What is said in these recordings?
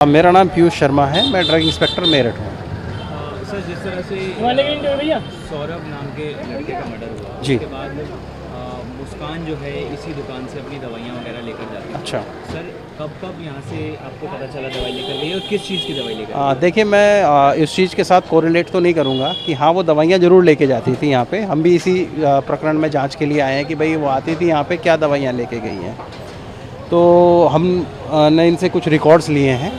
मेरा नाम पीयूष शर्मा है, मैं ड्रग इंस्पेक्टर मेरठ हूँ। सर, जिस तरह से सौरभ नाम के लड़के का मर्डर हुआ जी। उसके बाद मुस्कान जो है इसी दुकान से अपनी दवाइयाँ वगैरह लेकर जाती है। अच्छा। सर, कब यहाँ से आपको पता चला दवाई लेकर गई और किस चीज़ की दवाई लेकर गई? देखिए, मैं इस चीज़ के साथ कोरिलेट तो नहीं करूँगा कि हाँ वो दवाइयाँ ज़रूर लेके जाती थी यहाँ पे। हम भी इसी प्रकरण में जांच के लिए आए हैं कि भाई वो आती थी यहाँ पे क्या दवाइयाँ लेके गई हैं। तो हम ने इनसे कुछ रिकॉर्ड्स लिए हैं,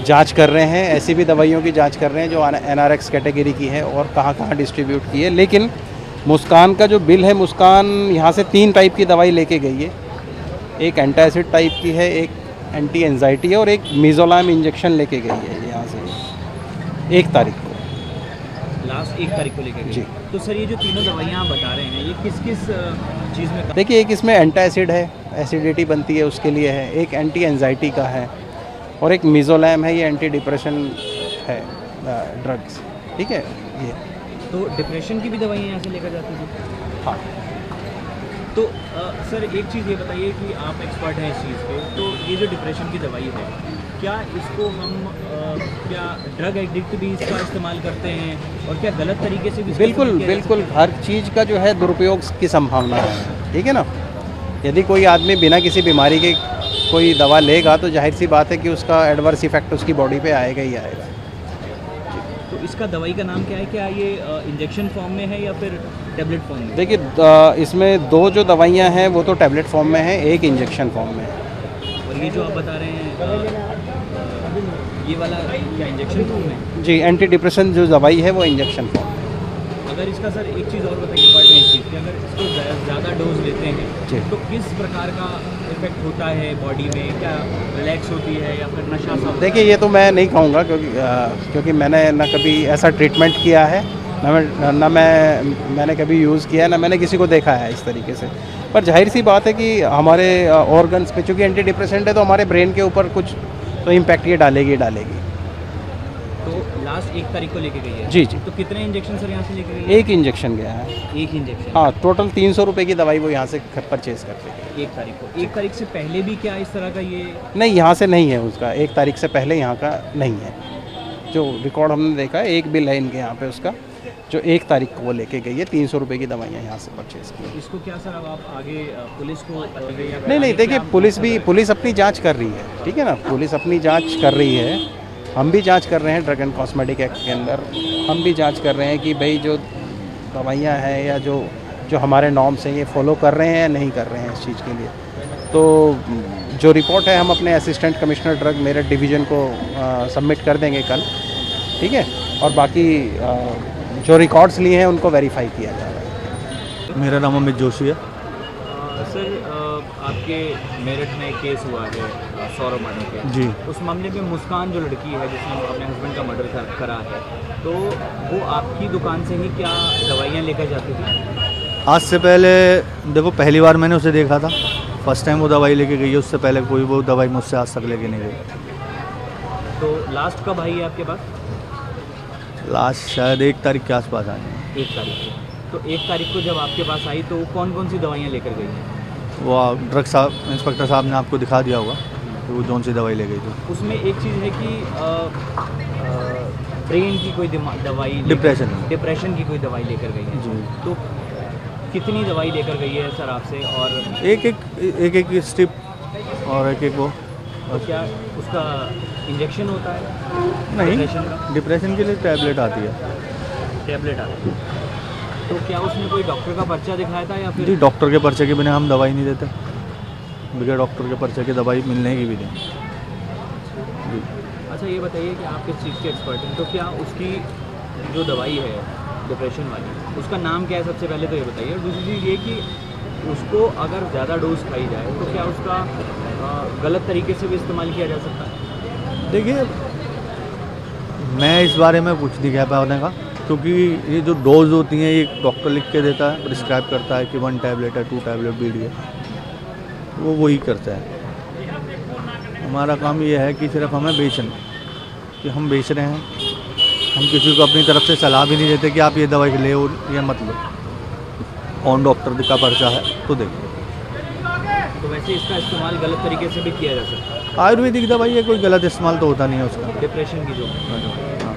जांच कर रहे हैं, ऐसी भी दवाइयों की जांच कर रहे हैं जो NRX कैटेगरी की है और कहाँ कहाँ डिस्ट्रीब्यूट की है। लेकिन मुस्कान का जो बिल है, मुस्कान यहाँ से 3 टाइप की दवाई लेके गई है। एक एंटासिड टाइप की है, एक एंटी एंजाइटी है और एक मिज़ोलाम इंजेक्शन लेके गई है यहाँ से 1 तारीख को। लास्ट 1 तारीख को लेकर गई। जी। तो सर, ये जो तीनों दवाइयाँ आप बता रहे हैं ये किस किस चीज़ में देखिए, एक इसमें एंटासिड है, एसिडिटी बनती है उसके लिए है, एक एंटी एंजाइटी का है और एक मिज़ोलाम है, ये एंटी डिप्रेशन है ड्रग्स। ठीक है ये। तो डिप्रेशन की भी दवाइयाँ यहाँ से लेकर जाती थी? हाँ। तो सर, एक चीज़ ये बताइए कि आप एक्सपर्ट हैं इस चीज़ पे, तो ये जो डिप्रेशन की दवाई है क्या इसको हम क्या ड्रग एडिक्ट भी इसका इस्तेमाल करते हैं और क्या गलत तरीके से भी इसका बिल्कुल इस्तेमाल किया बिल्कुल, जा सकता है? हर चीज़ का जो है दुरुपयोग की संभावना है। ठीक है ना। यदि कोई आदमी बिना किसी बीमारी के कोई दवा लेगा तो जाहिर सी बात है कि उसका एडवर्स इफेक्ट उसकी बॉडी पे आएगा ही आएगा। तो इसका दवाई का नाम क्या है? क्या ये इंजेक्शन फॉर्म में है या फिर टैबलेट फॉर्म में? देखिए, इसमें 2 जो दवाइयाँ हैं वो तो टैबलेट फॉर्म में है, एक इंजेक्शन फॉर्म में है। और ये जो आप बता रहे हैं ये वाला क्या इंजेक्शन फॉर्म में? जी, एंटी डिप्रेशन जो दवाई है वो इंजेक्शन फॉर्म में। अगर इसका सर एक चीज़ और बताइए, इम्पॉर्टेंट चीज़ कि अगर इसको ज़्यादा डोज लेते जी। हैं तो किस प्रकार का इफेक्ट होता है बॉडी में? क्या रिलैक्स होती है या फिर नशा सा होता है? देखिए, ये तो मैं नहीं कहूँगा क्योंकि मैंने ना कभी ऐसा ट्रीटमेंट किया है, मैंने कभी यूज़ किया है, ना मैंने किसी को देखा है इस तरीके से। पर जाहिर सी बात है कि हमारे ऑर्गन्स पे, चूँकि एंटी डिप्रेसेंट है तो हमारे ब्रेन के ऊपर कुछ तो इम्पैक्ट ये डालेगी। तो लास्ट 1 तारीख को लेके गई है? जी जी। तो कितने इंजेक्शन सर यहाँ से लेके गई है? एक इंजेक्शन गया है। एक इंजेक्शन? हाँ, टोटल 300 रुपये की दवाई वो यहाँ से परचेज करते हैं। 1 तारीख को। 1 तारीख से पहले भी क्या इस तरह का ये? नहीं, यहाँ से नहीं है उसका। 1 तारीख से पहले यहाँ का नहीं है। जो रिकॉर्ड हमने देखा है, एक बिल है इनके यहाँ पे उसका, जो 1 तारीख को वो लेके गई है। 300 रुपये की दवाइयाँ यहाँ से परचेज़ की। इसको क्या सर अब आप आगे पुलिस को नहीं, देखिए, पुलिस अपनी जांच कर रही है। ठीक है ना, पुलिस अपनी जांच कर रही है, हम भी जांच कर रहे हैं। ड्रग एंड कॉस्मेटिक एक्ट के अंदर हम भी जांच कर रहे हैं कि भाई जो दवाइयाँ हैं या जो हमारे नॉर्म्स हैं ये फॉलो कर रहे हैं या नहीं कर रहे हैं इस चीज़ के लिए। तो जो रिपोर्ट है हम अपने assistant commissioner drug Meerut division को सबमिट कर देंगे कल। ठीक है। और बाकी जो रिकॉर्ड्स लिए हैं उनको वेरीफाई किया जा रहा है। मेरा नाम अमित जोशी है। सर, आपके मेरठ में केस हुआ है सौरभ मर्डर के। जी। उस मामले में मुस्कान जो लड़की है जिसने अपने हस्बैंड का मर्डर करा है, तो वो आपकी दुकान से ही क्या दवाइयाँ लेकर जाती थी? आज से पहले देखो, पहली बार मैंने उसे देखा था, फर्स्ट टाइम वो दवाई लेके गई है। उससे पहले कोई वो दवाई मुझसे आज तक लेके नहीं गई। तो लास्ट कब आई है आपके पास? लास्ट शायद 1 तारीख के आसपास आई है। 1 तारीख को। तो 1 तारीख को जब आपके पास आई तो कौन कौन सी दवाइयाँ लेकर गई हैं? वो ड्रग साहब, इंस्पेक्टर साहब ने आपको दिखा दिया होगा कि वो कौन सी दवाई ले गई थी। उसमें एक चीज़ है कि ब्रेन की कोई दवाई, डिप्रेशन की कोई दवाई लेकर गई है। जी। तो कितनी दवाई लेकर गई है सर आपसे? और एक स्ट्रिप और एक वो। तो क्या उसका इंजेक्शन होता है नहीं, डिप्रेशन का? डिप्रेशन के लिए टैबलेट आती है। टैबलेट आता है। तो क्या उसने कोई डॉक्टर का पर्चा दिखाया था या फिर? जी, डॉक्टर के पर्चे के बिना हम दवाई नहीं देते। बगैर डॉक्टर के पर्चे की दवाई मिलने की भी नहीं। जी। अच्छा, ये बताइए कि आप किस चीज़ के एक्सपर्ट हैं, तो क्या उसकी जो दवाई है डिप्रेशन वाली, उसका नाम क्या है? सबसे पहले तो ये बताइए। और दूसरी चीज़ ये कि उसको अगर ज़्यादा डोज खाई जाए तो क्या उसका गलत तरीके से भी इस्तेमाल किया जा सकता है? देखिए, मैं इस बारे में कुछ नहीं कह पाने का, क्योंकि ये जो डोज होती हैं ये डॉक्टर लिख के देता है, प्रिस्क्राइब करता है कि 1 टैबलेट है, 2 टैबलेट बीडी है, वो वही करता है। हमारा काम ये है कि सिर्फ हमें बेचना, कि हम बेच रहे हैं। हम किसी को अपनी तरफ से सलाह भी नहीं देते कि आप ये दवाई ले और ये मत लो। ऑन डॉक्टर का पर्चा है तो देखो। तो वैसे इसका इस्तेमाल गलत तरीके से भी किया जा सकता है? आयुर्वेदिक दवाई है, कोई गलत इस्तेमाल तो होता नहीं है उसका। डिप्रेशन की जो हाँ।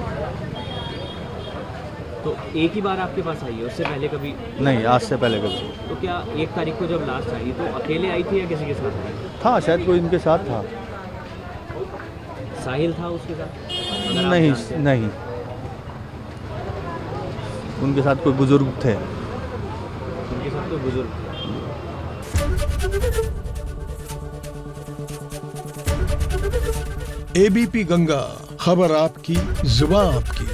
तो एक ही बार आपके पास आई है, उससे पहले कभी? नहीं, आज से पहले कभी। तो क्या 1 तारीख को जब लास्ट आई तो अकेले आई थी या किसी के साथ आई? था, शायद कोई इनके साथ था। साहिल था उसके साथ? अगर आप नहीं जानते हैं। नहीं, उनके साथ कोई बुजुर्ग थे। उनके साथ तो बुजुर्ग थे। एबीपी गंगा, खबर आपकी, जुबान आपकी।